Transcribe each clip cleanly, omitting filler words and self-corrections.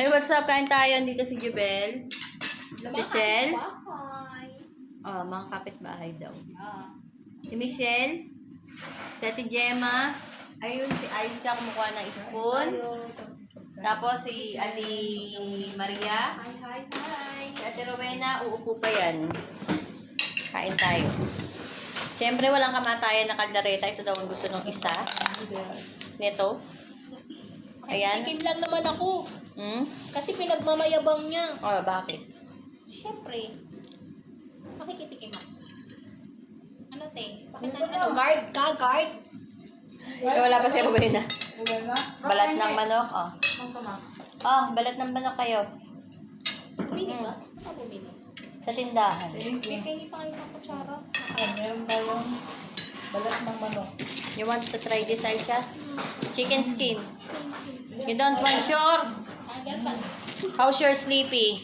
Hey, what's up? Kain tayo. Dito si Jubel. Si Chel. Oh, mga kapitbahay daw. Si Michelle. Si Ate Gemma. Ayun, si Aisha kumukuha ng spoon. Tapos si Ali Maria. Si Ate Rowena, uupo pa yan. Kain tayo. Siyempre, walang kamatayan na kaldereta. Ito daw ang gusto ng isa. Nito. Ayan. Tikim lang naman ako. Kasi pinagmamayabang niya. Oh, bakit? Siyempre. Makikitikim ako. Ano, te? Bakit ano? Guard ka? Guard? Eh, wala pa si Rowena. Balat ng manok, oh. Oh, balat ng manok kayo. Bumili ba? Ano bumili? Sa tindahan. May kayo pa kayo sa kutsara. Meron tayong balat ng manok. You want to try this, Aisha? Chicken skin. You don't want your? Hanggang pa. How's your sleepy?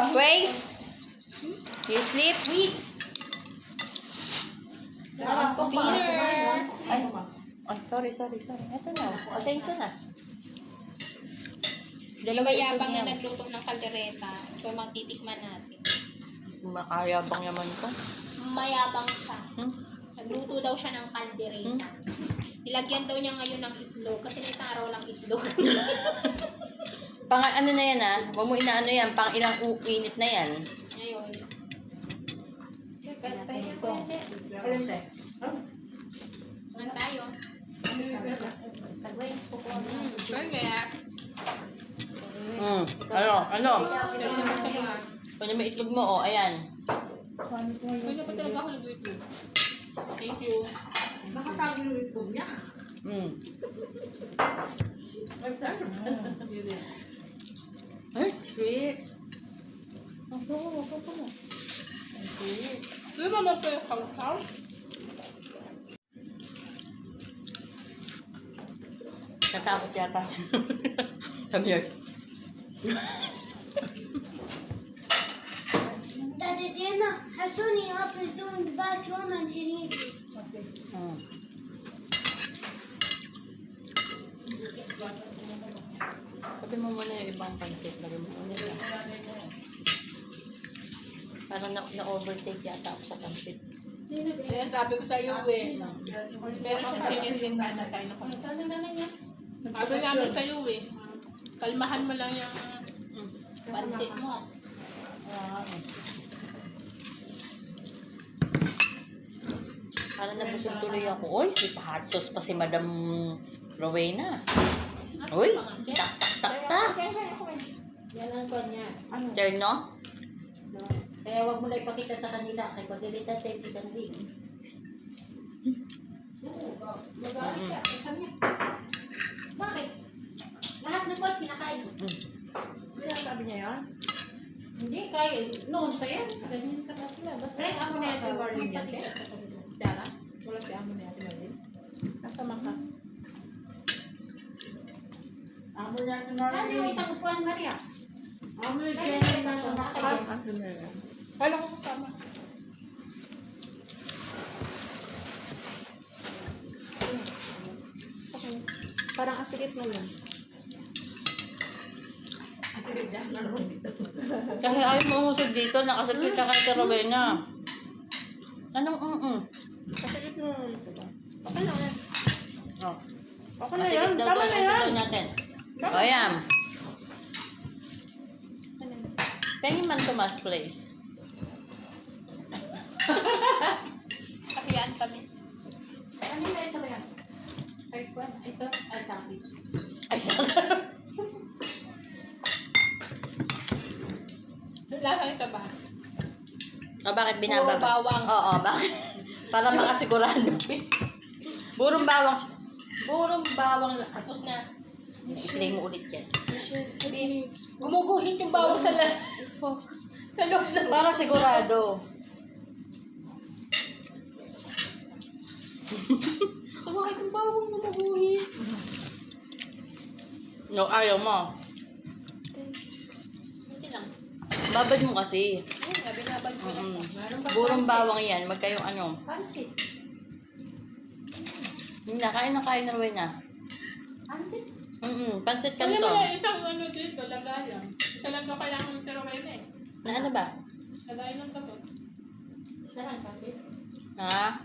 Waze? You sleep? Please. Dinner! Ay, sorry. Ito na. Pasensya na. Dalawa Mayabang ito na niya. nagluto ng kaldereta. So, matitikman natin. Makayabang naman ko. Mayabang siya. Hmm? Nagluto daw siya ng kaldereta. Nilagyan daw niya ngayon ng itlog kasi may isang araw lang itlog. Pang ano na yan ah. Huwag mo inaano yan. Pang ilang init na yan. Ngayon. Ano tayo? Burger. Ano? Kung may itlog mo, oh, ayan. Kaya pa talaga ako nag-itlog. Thank you. Nakatawag yung YouTube niya. Ay, sweet. Di ba mo ito yung kausaw? Natakot yata si Javier. Daddy Gemma, Hassuni up is doing the bathroom and she needs it. Sabi mo muna yung ibang pansit. Lagay mo muna yan. Parang na-overtake yata ako sa pansit. Ayan, sabi ko sa iyo eh. Meron siyang chicken skin na tayo na kung saan naman niya. Sabi namin sa iyo eh. Kalmahan mo lang yung pansit mo. Parang nabusog tuloy ako. Uy, si hot sauce pa si Madam Rowena. Uy, tak. Yan ang kanya. Terno? Kaya wag mo na ipakita sa kanila. Kaya pag ganito tayo pitanding. Bakit? Lahat ng boss kinakain. Sabi niya yun? Hindi, kaya. Noon pa yan. Ganyan ka na sila. Basta Eh, amo na yung Marlene yan, magpakita te? sa kanila. Dara? Wala si amo na yung Marlene? Kasama ka? Amo na yung Ano yung isang upuan, Maria? Amo na Kaya yung na ito, nakakaya. Kala ko kasama. Parang asikip mo lang. Asikip niya? Kasi ayaw mo umusog dito. Nakasagsit ka kay Rowena. Anong Asikip mo lang. Okay lang yan. Oh. Okay na Masigit yan. daw Tama doon. na Umusog yan. daw natin. O, ayan. Pengen man Tomas Place. Kapiyaan kami. Ano na ito yan? Third one? Ito? Ay, sabi. Ay, sarap. Lasang ito ba? O, bakit binababa? Puro bawang. Oo, bakit? Para makasigurado. Burong bawang. Burong bawang. Tapos na. I-play mo ulit yan. Gumuguhit yung bawang sa loob ng Para sigurado. Tumakit yung bawang gumuguhit. No, ayaw mo. Hindi lang. Babad mo kasi. Ayun nga, binabag ko lang. Burong bawang yan. Magkayong ano. Pansit. Hindi na, kain na Rowena. Pansit? Pansit Kasi canton. wala isang ano dito, lagayan. Isa lang daw kailangan ng teraway na eh. Na ano ba? Lagayan ng gamot. Sarang kapit. Ha?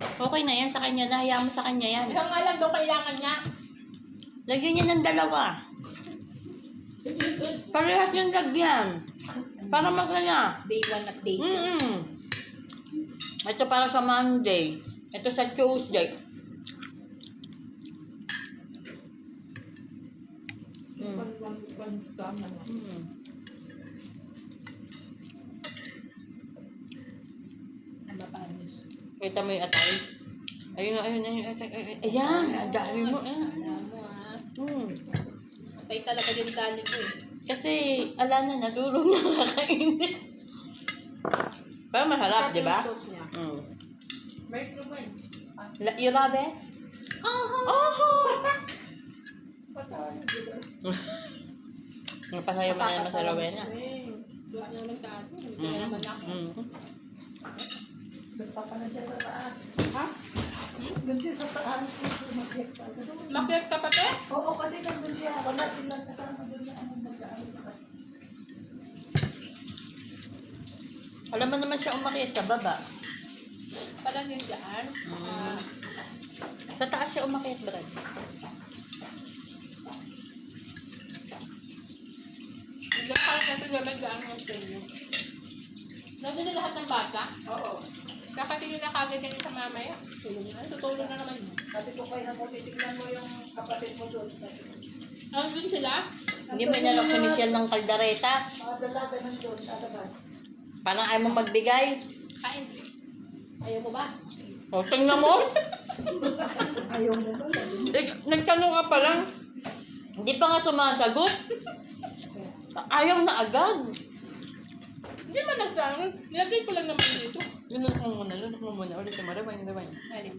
Okay na yan sa kanya. Nahaya mo sa kanya yan. Isang nga lang daw kailangan niya. Lagyan niya ng dalawa. Parehas yung lagyan. Para masaya. Day 1 at day 2. Ito para sa Monday. Ito sa Tuesday. Pansama na. Ang mapanis. Kita mo yung atay. Ayun, ayun. Ayan, ang dami mo. Alam mo ah. Patay talaga din dali ko eh. Kasi, ala na, natulog na kakainin. Pero masarap, di ba? Yung sauce niya. Break to burn. You love it? Oh! Napasaya mo na naman sa Rowena. Wala naman ka ako. Hindi ka naman ako. Nagpapala siya sa taas. Ha? Doon siya sa taas. Umakyat pa. Makyat ka pa te? Oo, kasi nandun siya. Wala silang kasama doon na ano mag-aano sa taas. Alam mo naman siya umakyat sa baba. Pala din dyan. Sa taas siya umakyat, Brad. Hindi ka kasi naman dyan ang sa'yo. Nandun na lahat ng bata? Oo. Kakatingin na kagad yan sa mamaya. Tulog na. Tutulog na naman yun. Sabi ko kayo na titignan mo yung kapatid mo doon. Nandun sila? Hindi mo inalok si Michelle ng kaldareta. Mga dalaga nandun sa labas. Parang ayaw mo magbigay. Kain. Ayaw mo ba? O, tingnan mo. Ayaw mo ba? Nagtanong ka pa lang. Hindi pa nga sumasagot. Ayaw na agad. Hindi man nagsangon. Nilagay ko lang naman dito. Lunok mo muna. Ulit mo, rewind. Alin?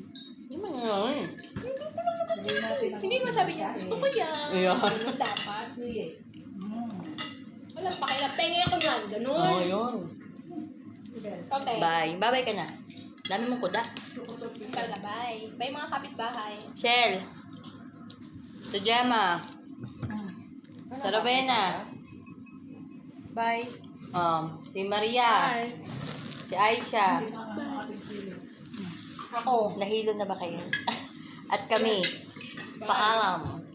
Hindi mo nga eh. Hindi mo sabi niya, gusto ko yan. Yeah. Ganun dapat. Sige. Walang pakialam. Pengi ako yan. Ganun. Oo, yun. Ikaw, te. Bye. Bye-bye ka na. Dami mong kuda. Talaga, bye. Bye mga kapitbahay. Shell. Si Gemma. Sa Rowena. Bye. Si Maria. Si Aisha. Ako. Nahilo na ba kayo? At kami. Paalam.